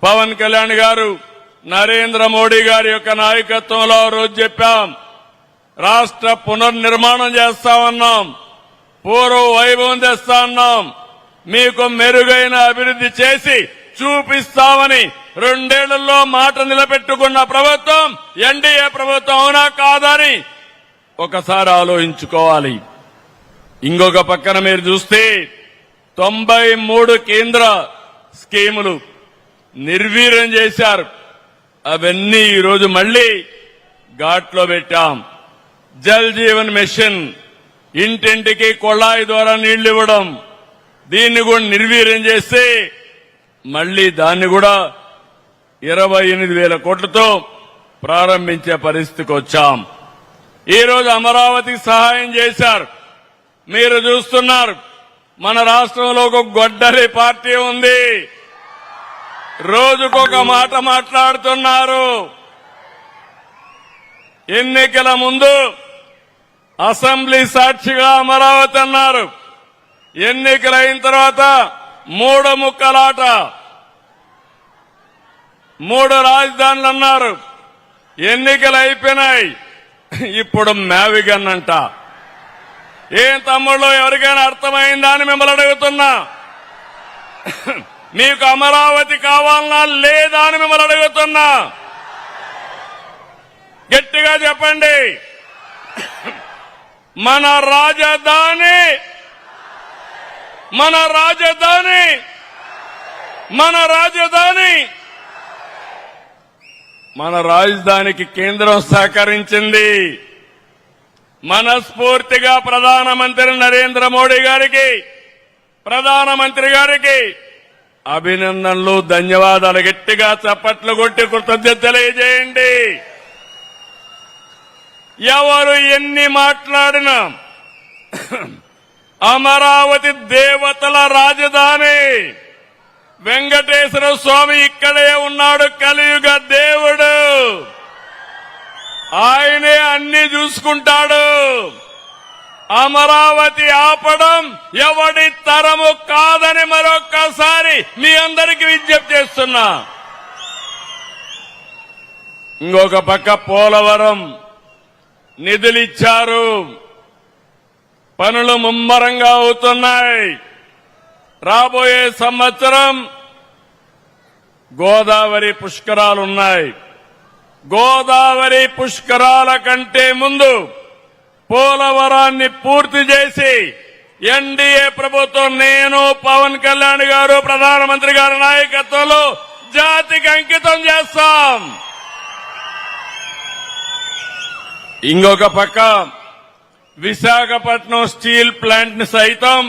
పవన్ కళ్యాణ్ గారు నరేంద్ర మోడీ గారి యొక్క నాయకత్వంలో రోజు చెప్పాం, రాష్ట్ర పునర్నిర్మాణం చేస్తామన్నాం, పూర్వ వైభవం తెస్తామన్నాం, మీకు మెరుగైన అభివృద్ధి చేసి చూపిస్తామని 2 ఏళ్లలో మాట నిలబెట్టుకున్న ప్రభుత్వం ఎన్డీఏ ప్రభుత్వం అవునా కాదని ఒకసారి ఆలోచించుకోవాలి. ఇంకొక పక్కన మీరు చూస్తే 93 కేంద్ర స్కీములు నిర్వీర్యం చేశారు. అవన్నీ ఈరోజు మళ్లీ ఘాట్లో పెట్టాం. జల్ జీవన్ మిషన్, ఇంటింటికి కొళాయి ద్వారా నీళ్లు ఇవ్వడం, దీన్ని కూడా నిర్వీర్యం చేస్తే మళ్లీ దాన్ని కూడా 28,000 కోట్లతో ప్రారంభించే పరిస్థితికి వచ్చాం. ఈరోజు అమరావతికి సహాయం చేశారు. మీరు చూస్తున్నారు, మన రాష్ట్రంలో ఒక గొడ్డలి పార్టీ ఉంది. రోజుకొక మాట మాట్లాడుతున్నారు. ఎన్నికల ముందు అసెంబ్లీ సాక్షిగా అమరావతి అన్నారు. ఎన్నికలైన తర్వాత 3 ముక్కలాట, 3 రాజధానులు అన్నారు. ఎన్నికలు అయిపోయినాయి, ఇప్పుడు మ్యావిగన్ అంట. ఏం తమ్ముళ్ళు, ఎవరికైనా అర్థమైందా అని మిమ్మల్ని అడుగుతున్నా. మీకు అమరావతి కావాలన్నా లేదా అని మిమ్మల్ని అడుగుతున్నా. గట్టిగా చెప్పండి. మన రాజధాని, మన రాజధాని, మన రాజధాని, మన రాజధానికి కేంద్రం సహకరించింది. మనస్ఫూర్తిగా ప్రధానమంత్రి నరేంద్ర మోడీ గారికి, ప్రధానమంత్రి గారికి అభినందనలు, ధన్యవాదాలు. గట్టిగా చప్పట్లు కొట్టి కృతజ్ఞత తెలియజేయండి. ఎవరు ఎన్ని మాట్లాడినా అమరావతి దేవతల రాజధాని. వెంకటేశ్వర స్వామి ఇక్కడే ఉన్నాడు, కలియుగ దేవుడు. ఆయనే అన్ని చూసుకుంటాడు. అమరావతి ఆపడం ఎవడి తరము కాదని మరొక్కసారి మీ అందరికీ విజ్ఞప్తి చేస్తున్నా. ఇంకొక పక్క పోలవరం నిధులిచ్చారు, పనులు ముమ్మరంగా అవుతున్నాయి. రాబోయే సంవత్సరం గోదావరి పుష్కరాలున్నాయి. గోదావరి పుష్కరాల కంటే ముందు పోలవరాన్ని పూర్తి చేసి ఎన్డీఏ ప్రభుత్వం, నేను, పవన్ కళ్యాణ్ గారు, ప్రధానమంత్రి గారి నాయకత్వంలో జాతికి అంకితం చేస్తాం. ఇంకొక పక్క విశాఖపట్నం స్టీల్ ప్లాంట్ ని సైతం